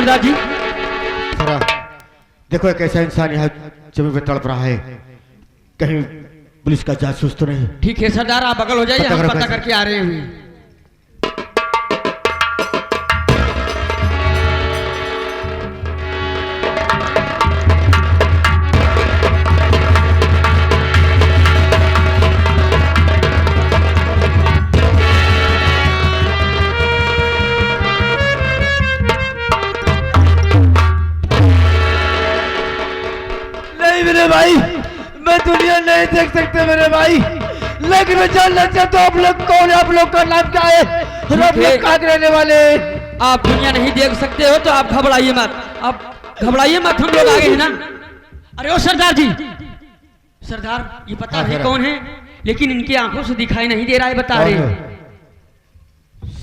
सरदार जी। सरा देखो एक ऐसा इंसान यहाँ जमीन पे तड़प रहा है, कहीं पुलिस का जासूस तो नहीं। ठीक है सरदार, आप बगल हो जाइए, हम पता करके आ रहे हैं। मेरे भाई मैं दुनिया नहीं देख सकते मेरे भाई, लेकिन मैं जानना चाहता हूँ आप लोग कौन है, आप लोग का नाम क्या है और आप लोग कहाँ के रहने वाले हैं? आप दुनिया नहीं देख सकते हो तो आप घबराइए मत, आप घबराइए मत, हम लोग आगे हैं ना। अरे ओ सरदार जी, सरदार ये पता है कौन है, लेकिन इनकी आंखों से दिखाई नहीं दे रहा है, बता रहे हैं।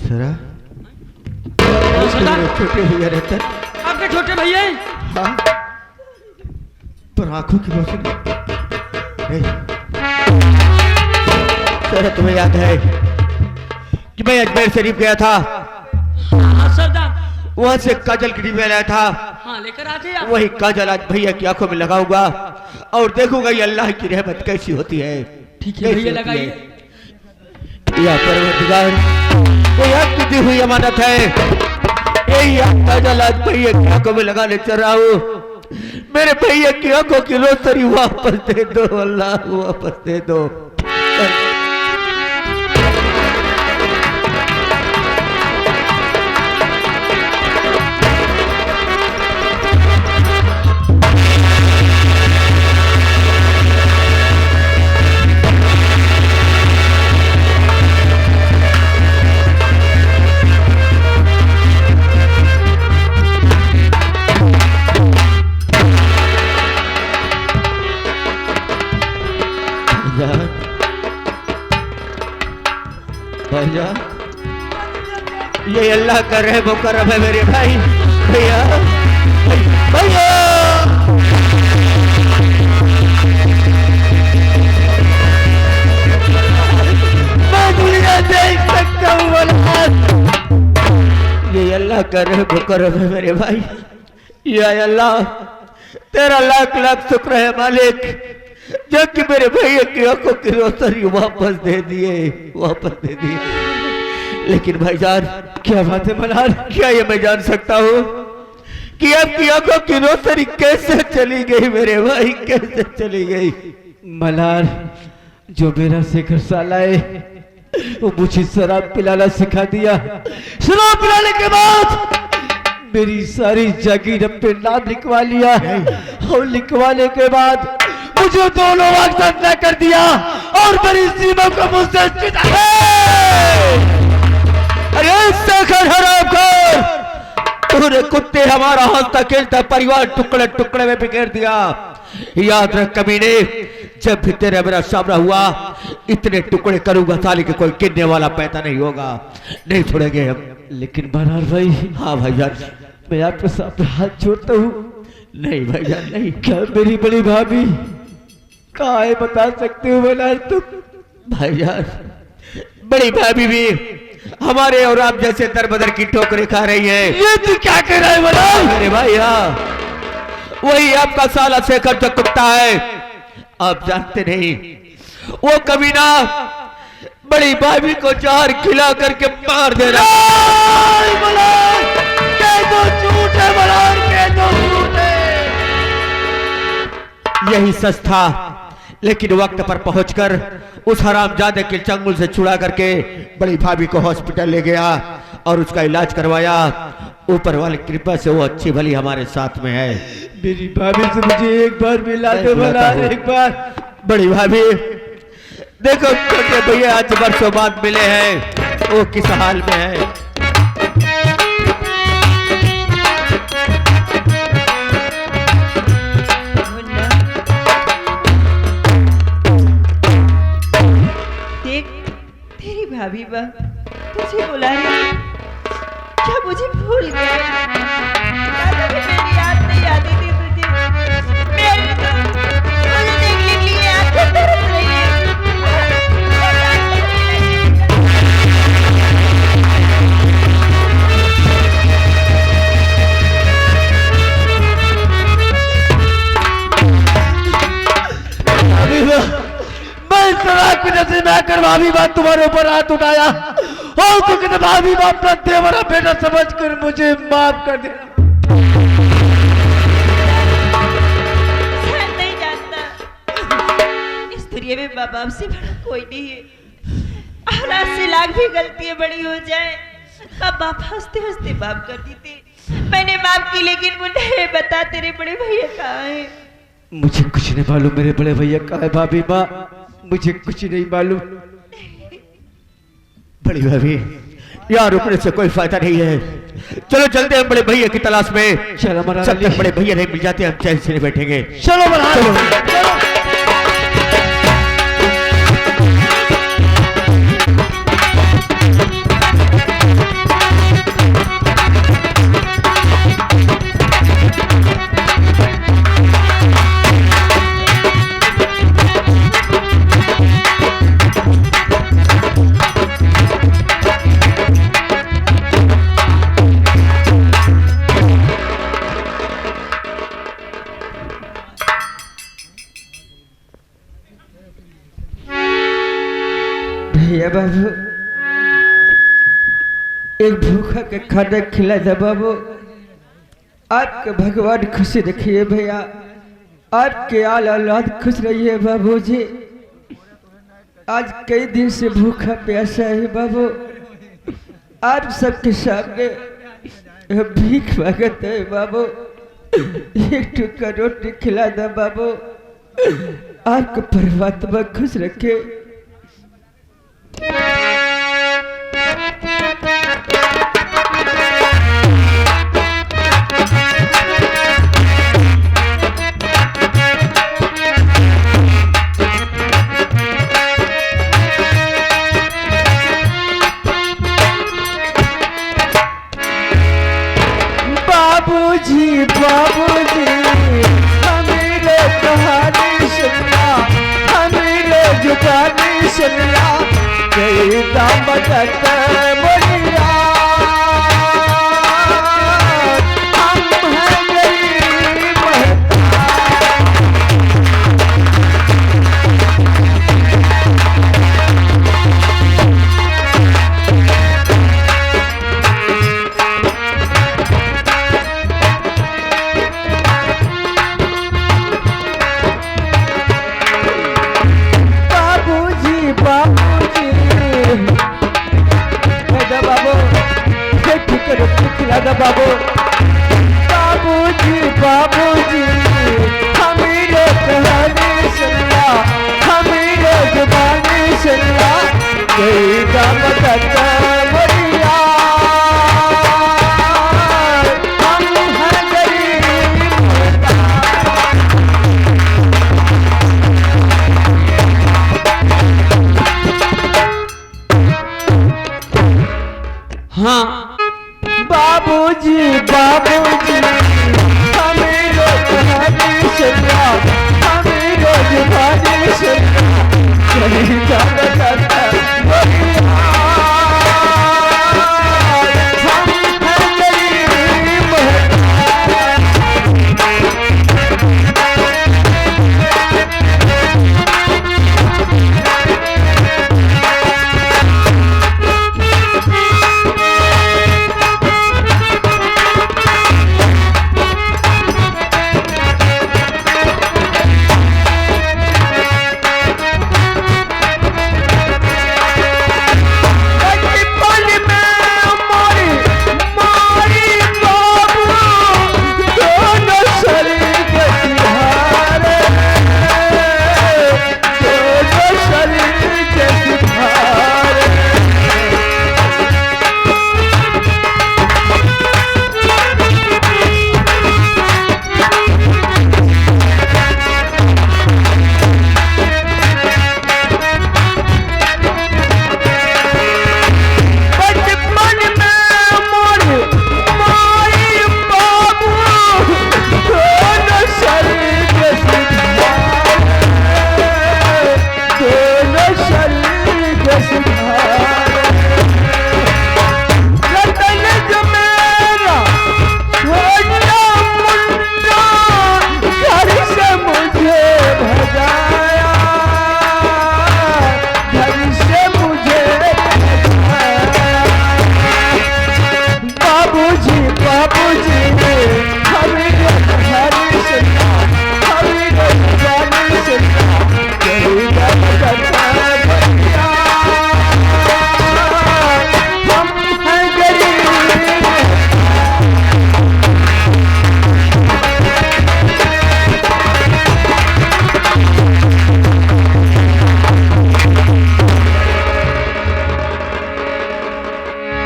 सरदार छोटे भैया रहते, आपके छोटे भैया पर आंखों की रोशनी सर, तुम्हें याद है कि मैं अजमेर शरीफ गया था? हाँ सरदार, वहां से काजल की डिब्बा लाया था। हाँ लेकर आते आप। वही काजल आज भैया की आंखों में लगाऊंगा और देखूंगा ये अल्लाह की रहमत कैसी होती है। ठीक है भैया, लगाइए। या परवरदिगार, वो आपकी दी हुई अमानत है, यही काजल आज भैया की आंखों में लगाने चल रहा हूँ। मेरे भैया की आंखों की रोशनी वापस दे दो अल्लाह, वापस दे दो। भैया ये अल्लाह का रहम व करम है मेरे भाई। भैया भैया मैं दुनिया देख सकता हूँ, ये अल्लाह का रहम व करम है मेरे भाई। या अल्लाह तेरा लाख लाख शुक्र है मालिक, जबकि मेरे भैया की आंखों की रोशनी वापस दे दिए, वापस दे दिए। लेकिन भाईजान क्या बात है मल्हार, क्या ये मैं जान सकता हूँ कि आपकी आंखों की रोशनी कैसे चली गई मेरे भाई, कैसे चली गई? मल्हार जो मेरा शेखर साला है वो मुझे शराब पिलाना सिखा दिया। शराब पिलाने के बाद मेरी सारी जागीर पे नाम लिखवा लिया और लिखवाने के बाद मुझे दोनों वक्त तय कर दिया और मेरी सीमा को मुझसे अरे शेखर हरामखोर, तूने कुत्ते हमारा हंसता खेलता परिवार टुकड़े टुकड़े में बिखेर दिया। याद रख कमीने, जब भी तेरा मेरा सामना हुआ इतने टुकड़े करूंगा साले के कोई गिनने वाला पैदा नहीं होगा, नहीं छोड़ेंगे हम। लेकिन बरहार भाई, हाँ भाईजान, मैं आपके सामने हाथ जोड़ता हूँ। नहीं भाईजान नहीं। क्या मेरी बड़ी भाभी कहाँ है बता सकते हो बरहार तुम? भाईजान बड़ी भाभी भी हमारे और आप जैसे दर बदर की ठोकरें खा रही है। ये तू क्या कह रहा है बरहार? अरे भाई हाँ, वही आपका साला शेखर जो कुत्ता है, आप जानते नहीं, वो कमीना बड़ी भाभी को जहर खिला करके मार दे रहा है। यही सच था, लेकिन वक्त पर पहुंचकर उस हरामजादे के चंगुल से छुड़ा करके बड़ी भाभी को हॉस्पिटल ले गया और उसका इलाज करवाया। ऊपर वाली कृपा से वो अच्छी भली हमारे साथ में है। मेरी भाभी से मुझे एक बार मिला दो बरहार, एक बार। बड़ी भाभी देखो, छोटे भैया आज वर्षों बाद मिले हैं, वो किस हाल में है। देख तेरी भाभी बा तुझे बुला रही है, क्या मुझे भूल गया? मेरी याद नहीं आती थी तुझे, मेरे तो तुझे देखने के लिए आंखें तरस रही है। इस तरह की नजर में आकर भाभी बात तुम्हारे ऊपर हाथ उठाया और तो कहते भाभी बाप अपना देवरा बेटा समझकर मुझे माफ कर देना। शायद नहीं जानता इस दुनिया में माँ बाप से बड़ा कोई नहीं है। औलाद से लाख भी गलतियां बड़ी हो जाए, अब बाप हंसते हंसते माफ कर देते। मैंने माफ की, लेकिन मुझे बता तेरे बड़े भैया कहाँ है? मुझे कुछ नहीं मालूम मेरे बड़े भैया कहाँ है भाभी माँ, मुझे कुछ नहीं मालूम। बड़ी भाभी यहाँ रुकने से कोई फायदा नहीं है, चलो चलते हैं बड़े भैया की तलाश में। चलो महाराज, जब तक बड़े भैया नहीं मिल जाते हम चैन से नहीं बैठेंगे। चलो महाराज, चलो। भैया बाबू एक भूखा के खाना खिला दे बाबू। आपके भगवान खुशी रखिए भैया, आपके आल औलाद खुश रहिए बाबू जी। आज कई दिन से भूखा प्यासा है बाबू, आप सबके सामने भीख मांगत है बाबू। एक टुकड़ा रोटी खिला दे बाबू, आपको परमात्मा खुश रखे। बाबूजी बाबूजी हमें कहानी सुनना, हमें जुबानी सुनना, कई दामत बोलिया हम हैं गरीब दादा बाबू। बाबूजी बाबूजी हमें कहानी सुनना, हमें जुबानी सुनना, कई दामत बोलिया हम हैं गरीब। हाँ बाबूजी बाबूजी हमें कहानी सुनना, हमें जुबानी सुनना, कहीं दामत बोलिया हम हैं गरीब।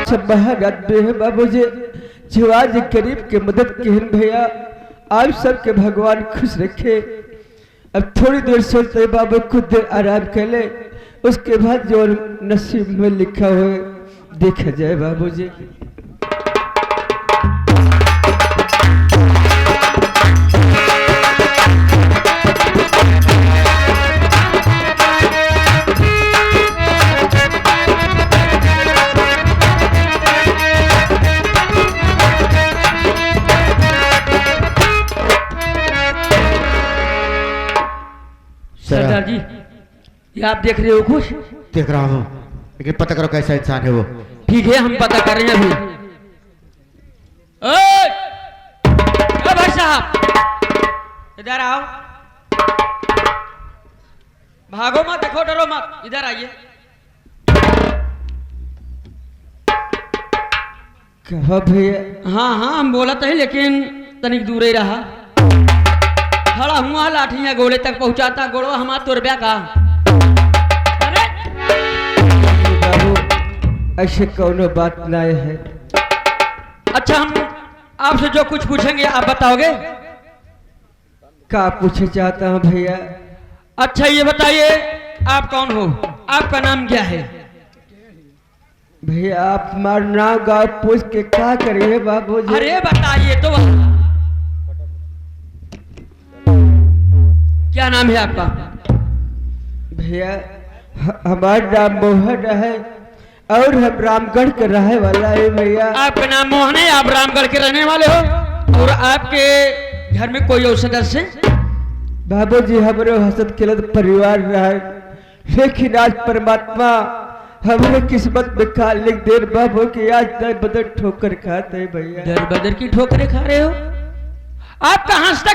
सब महान आदमी है बाबूजी, जो आज गरीब के मदद केहन भैया। आप सबके भगवान खुश रखे। अब थोड़ी देर सोचते बाबू, कुछ देर आराम कर ले, उसके बाद जो नसीब में लिखा हुआ देखा जाए बाबूजी। सरदार जी, ये आप देख रहे हो कुछ? देख रहा हूँ, लेकिन पता करो कैसा इंसान है वो। ठीक है, हम पता कर रहे हैं अभी। ओए! ओ भाई साहब, इधर आओ। भागो मत, देखो, डरो मत, इधर आइए। कहा भैया? हाँ हाँ, हम बोला तो है, लेकिन तनिक दूर ही रहा। खड़ा हुआ, लाठियां गोले तक पहुंचाता, गोड़वा हमारा तुरब्या का। अरे बाबू ऐसे कौनो बात ना है। अच्छा, हम आपसे जो कुछ पूछेंगे आप बताओगे? क्या पूछे चाहता हूँ भैया? अच्छा ये बताइए, आप कौन हो? आपका नाम क्या है? भैया आप हमारा नाम गाँव पूछ के क्या करिए बाबू जी? अरे बताइए तो। क्या नाम है आपका? भैया हमारा नाम मोहन है और हम रामगढ़ के रहने वाला है भैया। आपका नाम मोहन है, आप रामगढ़ के रहने वाले हो, और आपके घर में कोई और सदस्य? बाबू जी हमारे हसत खिलत परिवार रहे, लेकिन आज परमात्मा हमारे किस्मत में का लिख दे बाबू की आज दर बदर ठोकर खाते भैया। दर बदर की ठोकरें खा रहे हो? आपका हंसता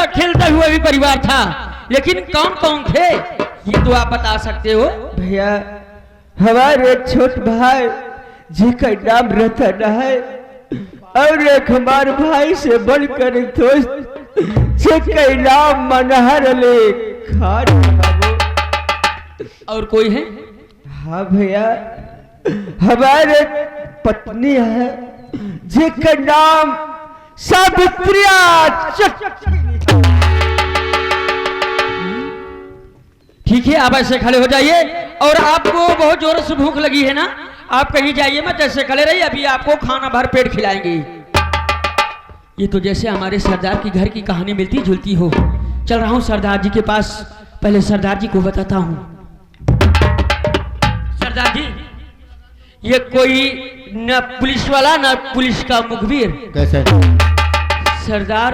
खेलता हुआ भी परिवार था, लेकिन कौन कौन थे ये तो आप बता सकते हो? भैया हमारे एक छोट भाई जिसका नाम रतन है, और एक हमारे भाई से बढ़कर एक दोस्त जिसका नाम मनहर अली खान बाबू। और कोई है? हाँ भैया, हमारे पत्नी है जिसका नाम सावित्रिया। ठीक है, आप ऐसे खड़े हो जाइए, और आपको बहुत जोर से भूख लगी है ना, आप कहीं जाइए मत, ऐसे खड़े रहिए, अभी आपको खाना भर पेट खिलाएंगे। ये तो जैसे हमारे सरदार की घर की कहानी मिलती जुलती हो। चल रहा हूँ सरदार जी के पास, पहले सरदार जी को बताता हूँ। सरदार जी, ये कोई न पुलिस वाला न पुलिस का मुखबिर। कैसे? सरदार,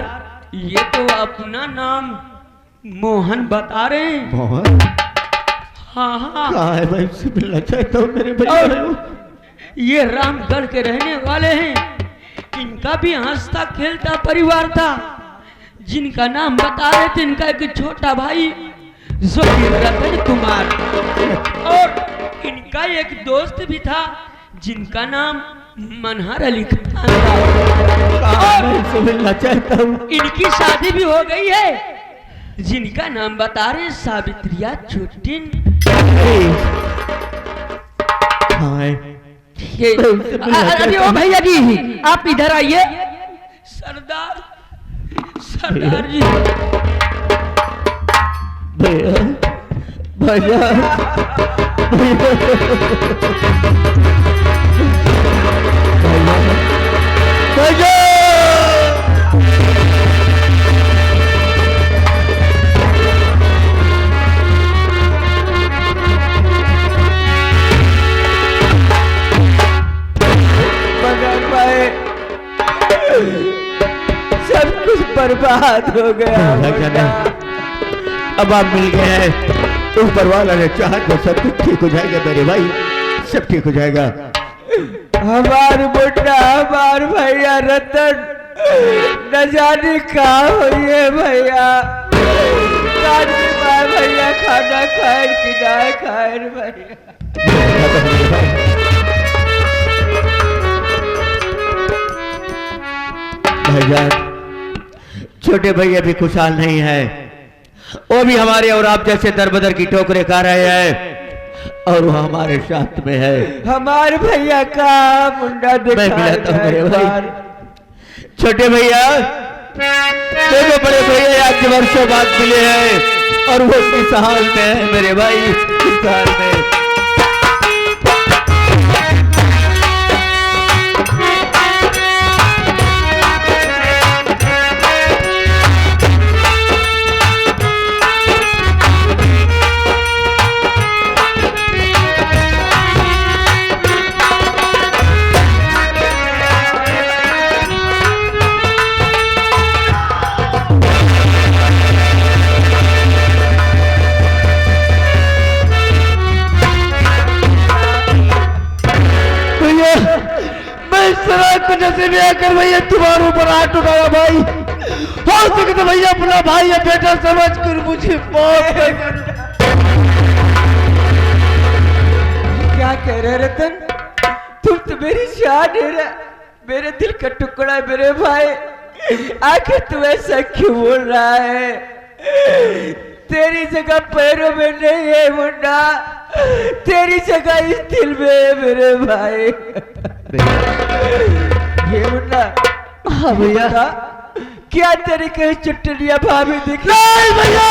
ये तो अपना नाम मोहन बता रहे हैं। मोहन? हाँ हाँ, कहाँ है? मैं इससे मिलना चाहता हूँ मेरे भैया। और ये रामगढ़ के रहने वाले हैं, इनका भी हंसता खेलता परिवार था। जिनका नाम बता रहे थे, इनका एक छोटा भाई जो रतन कुमार, और इनका एक दोस्त भी था जिनका नाम मनहर अली खान था। मैं मिलना चाहता हूँ। इनकी शादी भी हो गई है, जिनका नाम बता रहे सावित्रिया छोटिन। अरे ओ भैया जी, आप इधर आइए। सरदार, सरदार जी। भैया भैया भैया सब कुछ बर्बाद हो गया। अब आप मिल गए हैं, ऊपर वाला ने चाहा तो सब कुछ ठीक हो जाएगा मेरे भाई, सब ठीक हो जाएगा। हमार बुढ़ा, हमार भैया रतन न जाने कहाँ हुई है भैया। भैया खाना खाए कि ना खाए भैया। भैया छोटे भैया भी खुशहाल नहीं है, वो भी हमारे और आप जैसे दरबदर की ठोकरें खा रहे हैं। और वो हमारे साथ में है। हमारे भैया का मुंडा मैं दिखा मिलाता हूँ मेरे एक भाई। बार। छोटे भैया देखो, बड़े भैया आज वर्षों बाद मिले हैं और वो किस हाल में है मेरे भाई, किस हाल में। नजर में आकर भैया तुम्हारे ऊपर हाथ उठाया भाई, हो सके तो भैया अपना भाई या बेटा समझ कर मुझे माफ कर। क्या कह रहे रतन, तुम तो मेरी जान है, मेरे दिल का टुकड़ा है मेरे भाई, आखिर तू ऐसा क्यों बोल रहा है? तेरी जगह पैरों में नहीं है मुन्ना, तेरी जगह इस दिल में है मेरे भाई। ये मुन्ना, हाँ भैया, क्या तेरी कहीं चुटलिया भाभी दिखी? नहीं भैया,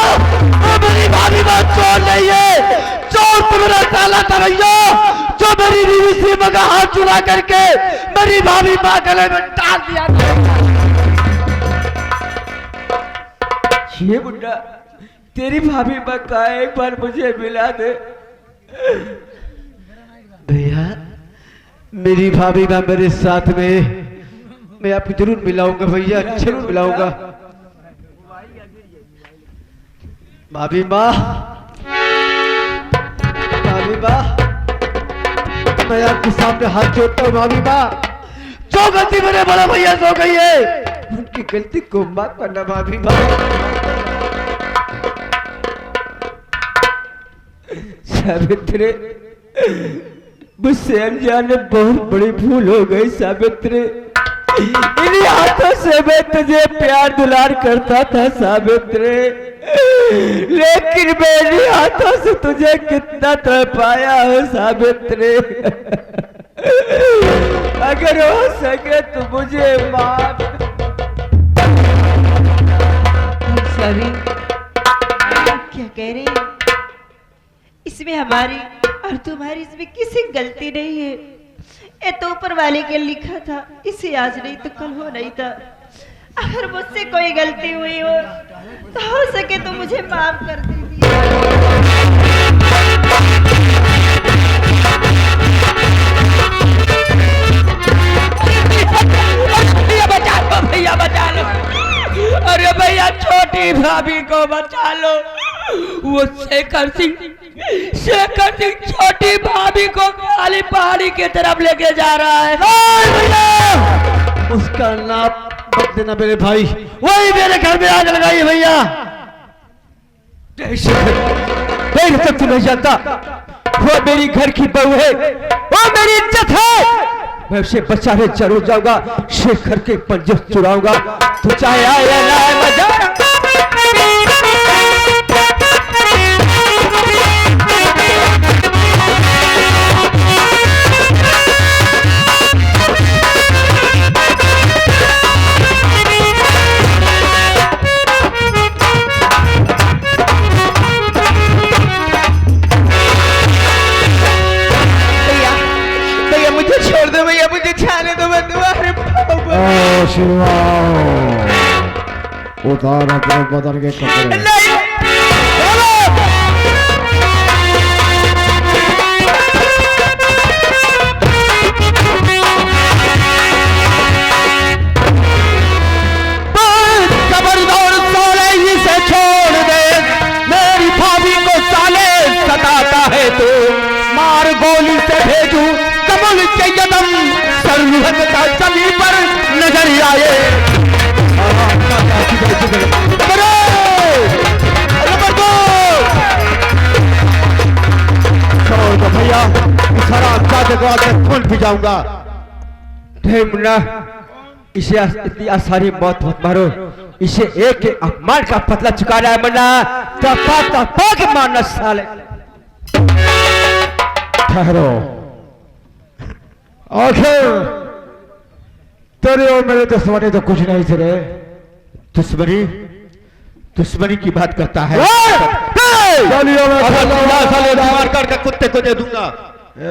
वो मेरी भाभी बात चोर नहीं है, चोर तो मेरा साला था भैया, जो मेरी बीवी सीमा का हाथ चुरा करके मेरी भाभी माँ गले में डाल दिया था। ये मुन्ना, तेरी भाभी माँ का एक बार मुझे मिला दे। भैया मेरी भाभी माँ मेरे साथ में, मैं आपको जरूर मिलाऊंगा भैया, जरूर मिलाऊंगा। भाभी माँ, भाभी माँ, मैं आपके सामने हाथ जोड़ता हूँ भाभी माँ, जो गलती मेरे बड़ा भैया से हो गई है उनकी गलती को माफ करना भाभी माँ। सावित्री, मुझसे अनजाने बहुत बड़ी भूल हो गई सावित्री, इन्हीं हाथों से मैं तुझे प्यार दुलार करता था सावित्री, लेकिन मेरे हाथों से तुझे कितना तड़पाया हो सावित्री। अगर हो सके तो मुझे माफ। सभी क्या कह रहे हैं? इसमें हमारी और तुम्हारी इसमें किसी गलती नहीं है, ये तो ऊपर वाले के लिखा था, इसे आज नहीं तो कल हो नहीं था। अगर मुझसे कोई गलती हुई हो तो हो सके तो मुझे माफ कर दीजिए। बचा लो भैया, बचा लो। अरे भैया छोटी भाभी को बचा लो, वो शेखर सिंह छोटी भाभी को काली पहाड़ी की तरफ लेके जा रहा है। भैया उसका नाम मत देना मेरे भाई, वही मेरे घर में आग लगाई भैया। देख तक तू नहीं जानता, वो मेरी घर की बहू है, वो मेरी इज्जत है, मैं उसे बचाने जरूर जाऊंगा, शेखर के पंजे चुराऊंगा, तू चाहे आए या ना आए मजा। छोड़ दो भैया, मुझे छाने दो, मैं तुम्हारे उतार अपने बदन के कपड़े। खबरदार साले, इसे छोड़ दे, मेरी भाभी को साले सताता है तो मार गोली से भेजू कमल के कदम, सरहद का जमी पर नजर आए। छोड़ दो भैया, खराब जाते को आगे खून पी जाऊंगा। मुन्ना, इसे इतनी आसानी मौत मत मारो, इसे एक अपमान का पतला चुकाना है मुन्ना, तपा तपा के मारना साले। ठहरो। आखिर तेरे और मेरे दुश्मनी तो कुछ नहीं थे रे। दुश्मनी दुश्मनी की बात करता है। मार कर कुत्ते को दे दूंगा।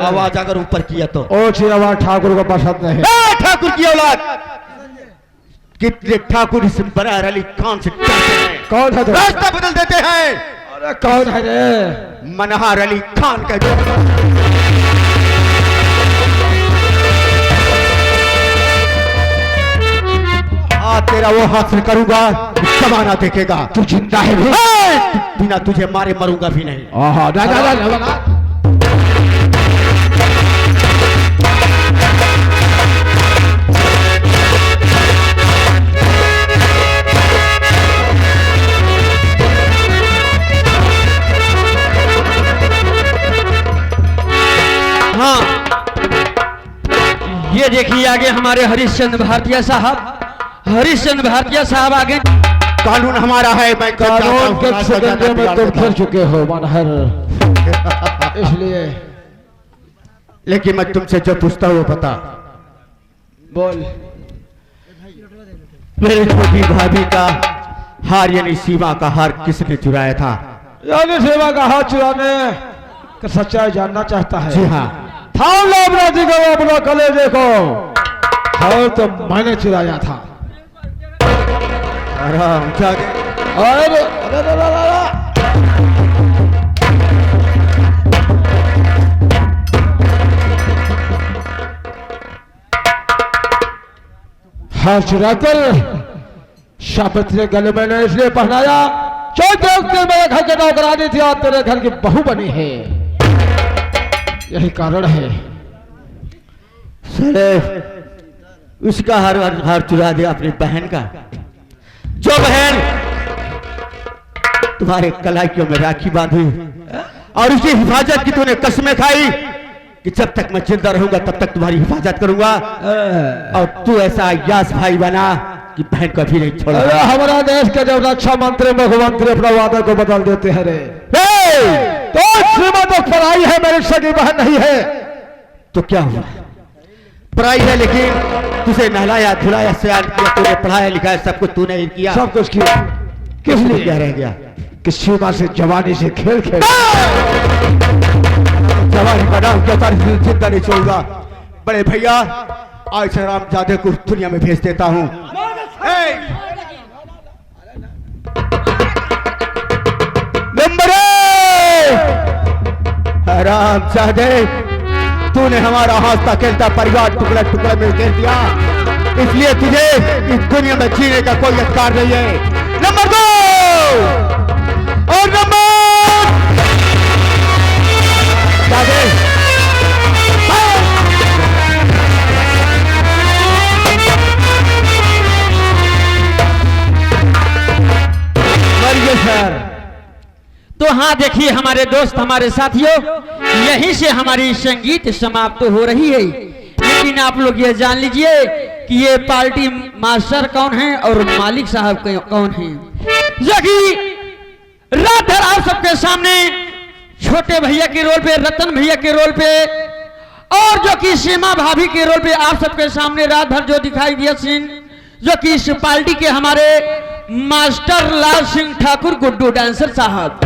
आवाज अगर ऊपर किया तो। ओछी आवाज ठाकुर को पसंद नहीं। ठाकुर की औलाद कितने ठाकुर इस बरार अली खान से डरते हैं। कौन है? रास्ता बदल देते हैं। अरे कौन है रे? मनहार अली खान का तेरा वो हासिल करूंगा, जमाना देखेगा। तू जिंदा है भी? बिना तुझे मारे मरूंगा भी नहीं। आहा, ना, ना, ना, ना, ना। हाँ, ये देखिए आगे हमारे हरिश्चंद्र भारतीय साहब। हरिश्चंद्र भारतीय साहब आगे। कानून हमारा है। मैं कानून के सिकंदे में तुम फिर चुके हो मनहर, इसलिए। लेकिन मैं तुमसे जो पूछता हूँ वो बता। बोल। मेरी छोटी भाभी का हार यानी सीमा का हार किसने चुराया था? यानी सीमा का हार चुराने का सच्चाई जानना चाहता है? जी हाँ। थाम लो अपना जिगर, अपना कलेजे को। हार तो मैंने चुराया था। आराम जागे। अरे अरे अरे अरे हार चुराकर शापित ने गले मैंने इसलिए पहनाया क्योंकि मेरे घर के नौकरानी थी और तेरे घर की बहू बनी है, यही कारण है। सरे उसका हार चुरा दिया अपनी बहन का। जो बहन तुम्हारे कलाइयों में राखी बांधी और उसकी हिफाजत की तूने कसमें खाई कि जब तक मैं जिंदा रहूंगा तब तक तुम्हारी हिफाजत करूंगा, और तू ऐसा यास भाई बना कि बहन को भी नहीं छोड़ा। हमारा देश के जब रक्षा मंत्री मुख्यमंत्री अपना वादा को बदल देते हैं रे। तो श्रीमत पढ़ाई है, मेरी सगी बहन नहीं है। तो क्या हुआ? पढ़ाई है, लेकिन तुझे नहलाया धुलाया सयान किया, तूने पढ़ाया लिखाया सब कुछ तूने ही किया। सब कुछ किया। किस लिए? क्या रह गया? किस सीमा से जवानी से खेल खेल जवानी का नाम क्या तारीफ जिंदा नहीं छोड़ूंगा। बड़े भैया आज राम जादे को दुनिया में भेज देता हूँ। राम जादे, तूने हमारा हंसता खेलता परिवार टुकड़ा टुकड़ा में घेर दिया, इसलिए तुझे इस दुनिया में जीने का कोई अधिकार नहीं है। नंबर 2 और नंबर जादे मरिए सर। तो हाँ देखिए हमारे दोस्त हमारे साथियों, यहीं से हमारी संगीत समाप्त हो रही है। लेकिन आप लोग ये जान लीजिए कि ये पार्टी मास्टर कौन है और मालिक साहब कौन है। जो कि रात भर आप सबके सामने छोटे भैया के रोल पे, रतन भैया के रोल पे और जो कि सीमा भाभी के रोल पे आप सबके सामने रात भर जो दिखाई दिया सीन, जो कि इस पार्टी के हमारे मास्टर लाल सिंह ठाकुर गुड्डू डांसर साहब।